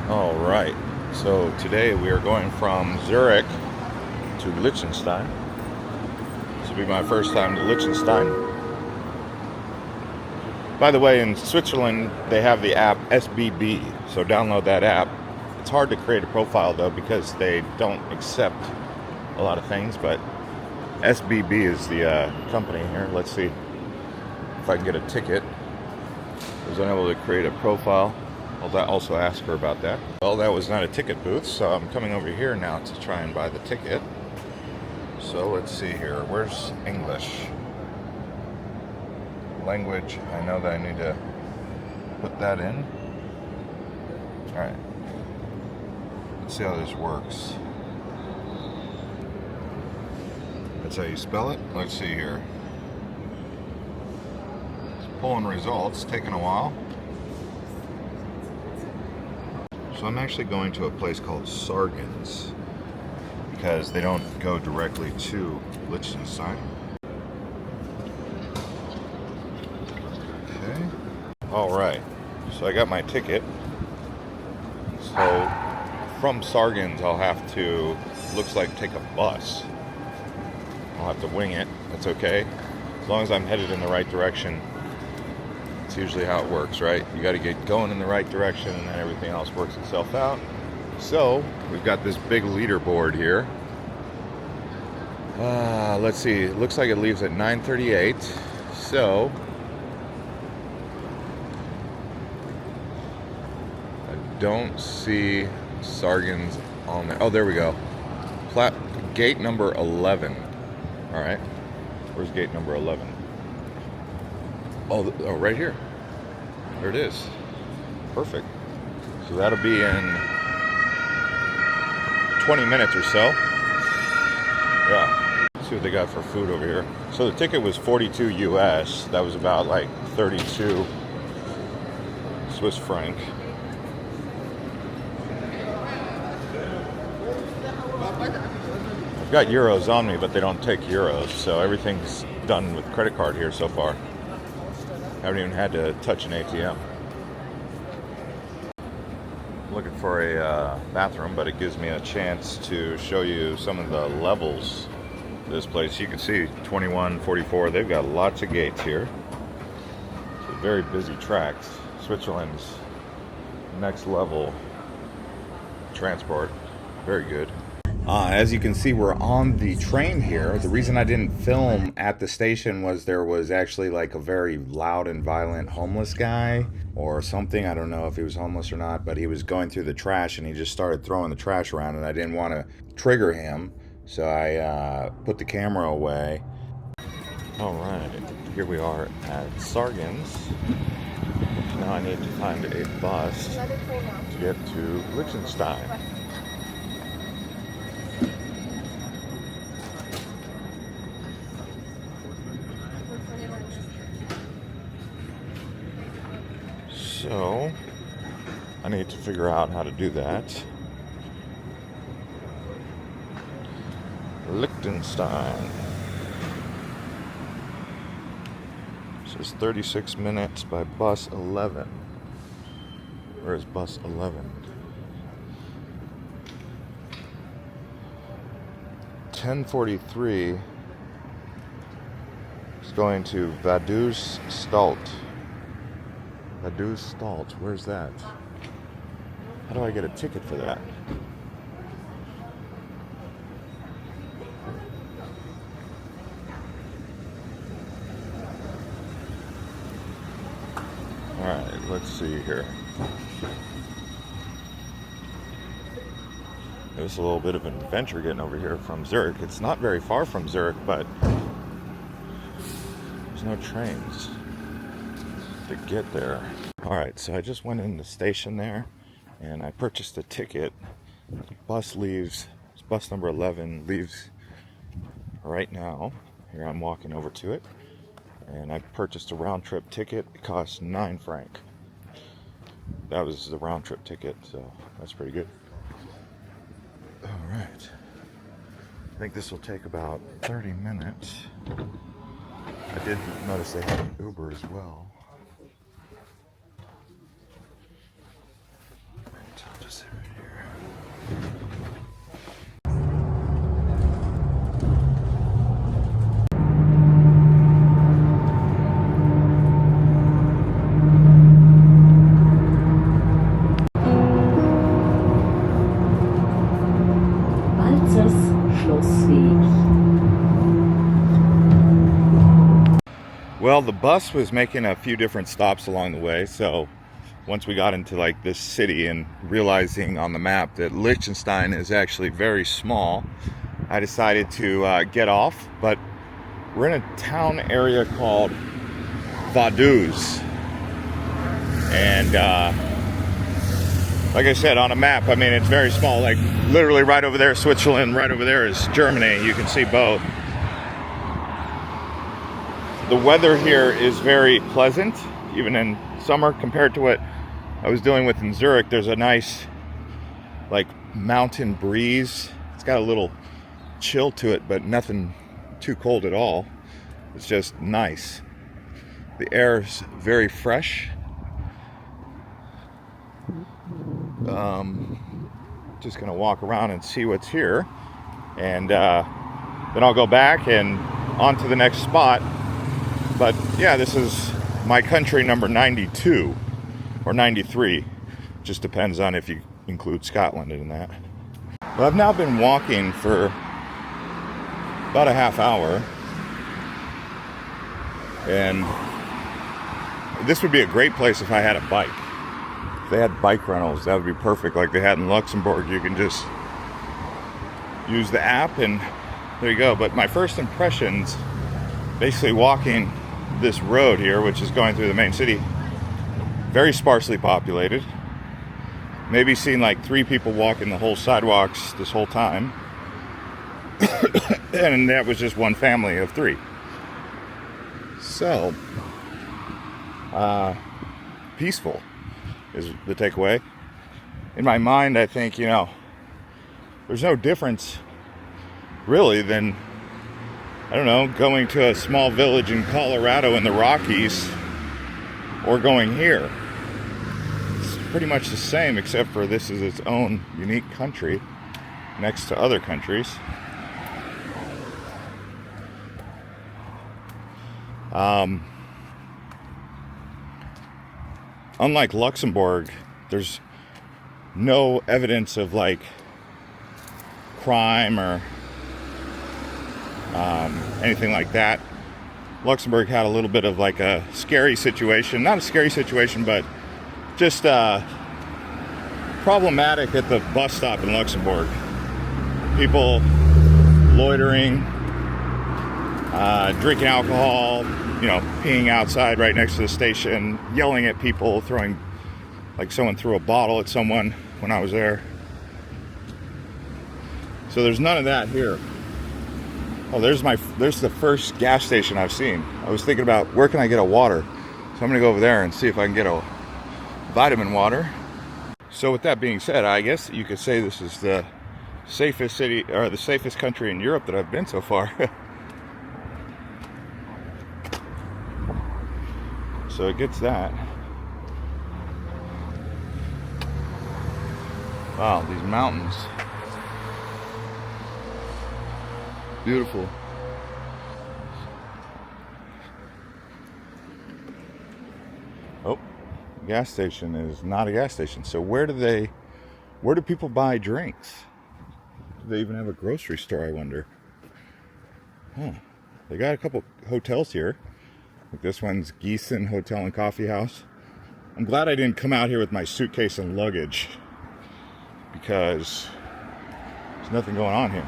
All right, so today we are going from Zurich to Liechtenstein. This will be my first time to Liechtenstein. By the way, in Switzerland they have the app SBB, so download that app. It's hard to create a profile though because they don't accept a lot of things, but SBB is the company here. Let's see if I can get a ticket. I was unable to create a profile. I'll also ask her about that. Well, that was not a ticket booth, so I'm coming over here now to try and buy the ticket. So let's see here. Where's English? Language. I know that I need to put that in. Alright. Let's see how this works. That's how you spell it. Let's see here. It's pulling results, taking a while. So I'm actually going to a place called Sargans because they don't go directly to Liechtenstein. Okay. All right. So I got my ticket. So from Sargans I'll have to, looks like, take a bus. I'll have to wing it. That's okay. As long as I'm headed in the right direction. It's usually how it works, right? You got to get going in the right direction and then everything else works itself out. So we've got this big leaderboard here. Let's see, it looks like it leaves at 9:38. So I don't see Sargans on there. Oh, there we go. Gate number 11. All right, where's gate number 11? Oh, right here. There it is. Perfect. So that'll be in 20 minutes or so. Yeah. Let's see what they got for food over here. So the ticket was 42 US. That was about like 32 Swiss franc. I've got euros on me, but they don't take euros, so everything's done with credit card here so far. I haven't even had to touch an ATM. Looking for a bathroom, but it gives me a chance to show you some of the levels of this place. You can see 21, 44. They've got lots of gates here. It's a very busy track. Switzerland's next level transport. Very good. As you can see, we're on the train here. The reason I didn't film at the station was there was actually like a very loud and violent homeless guy or something. I don't know if he was homeless or not, but he was going through the trash and he just started throwing the trash around, and I didn't want to trigger him, so I put the camera away. All right, here we are at Sargans. Now I need to find a bus to get to Liechtenstein. So, I need to figure out how to do that. Liechtenstein. It says 36 minutes by bus 11. Where is bus 11? 10:43 is going to Vaduz Stalt. Vaduz Stalt, where's that? How do I get a ticket for that? Alright, let's see here. It was a little bit of an adventure getting over here from Zurich. It's not very far from Zurich, but there's no trains to get there. Alright, so I just went in the station there and I purchased a ticket. The bus leaves, bus number 11 leaves right now. Here I'm walking over to it, and I purchased a round trip ticket. It cost 9 franc. That was the round trip ticket, so that's pretty good. Alright, I think this will take about 30 minutes. I did notice they had an Uber as well. I'll just Well, the bus was making a few different stops along the way, so once we got into like this city and realizing on the map that Liechtenstein is actually very small, I decided to get off. But we're in a town area called Vaduz, and like I said, on a map, I mean, it's very small. Like literally right over there is Switzerland, right over there is Germany. You can see both. The weather here is very pleasant, even in summer, compared to what I was dealing with in Zurich. There's a nice like mountain breeze. It's got a little chill to it, but nothing too cold at all. It's just nice. The air is very fresh. Just gonna walk around and see what's here, and then I'll go back and on to the next spot. But yeah, this is my country number 92 or 93. Just depends on if you include Scotland in that. Well, I've now been walking for about a half hour, and this would be a great place if I had a bike. If they had bike rentals, that would be perfect, like they had in Luxembourg. You can just use the app and there you go. But my first impressions, basically walking this road here, which is going through the main city, very sparsely populated. Maybe seen like 3 people walking the whole sidewalks this whole time. And that was just one family of 3. So, peaceful is the takeaway. In my mind, I think, there's no difference really than, I don't know, going to a small village in Colorado in the Rockies or going here. It's pretty much the same, except for this is its own unique country next to other countries. Unlike Luxembourg, there's no evidence of like crime or anything like that. Luxembourg had a little bit of like a scary situation, not a scary situation, but just problematic at the bus stop in Luxembourg. People loitering, drinking alcohol, peeing outside right next to the station, yelling at people, throwing, like someone threw a bottle at someone when I was there. So there's none of that here. Oh, there's the first gas station I've seen. I was thinking about where can I get a water, so I'm gonna go over there and see if I can get a vitamin water. So with that being said, I guess you could say this is the safest city or the safest country in Europe that I've been so far. So it gets that. Wow, these mountains. Beautiful. Oh, gas station is not a gas station. So where do people buy drinks? Do they even have a grocery store, I wonder? Huh. They got a couple hotels here. Like this one's Gießen Hotel and Coffee House. I'm glad I didn't come out here with my suitcase and luggage, because there's nothing going on here.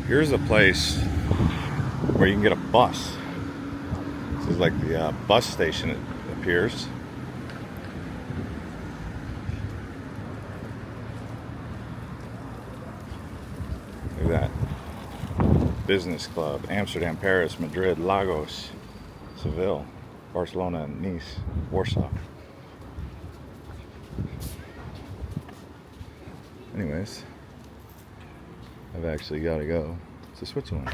Here's a place where you can get a bus. This is like the bus station, it appears. Look at that. Business Club, Amsterdam, Paris, Madrid, Lagos, Seville, Barcelona, Nice, Warsaw. Anyways, I've actually got to go to Switzerland.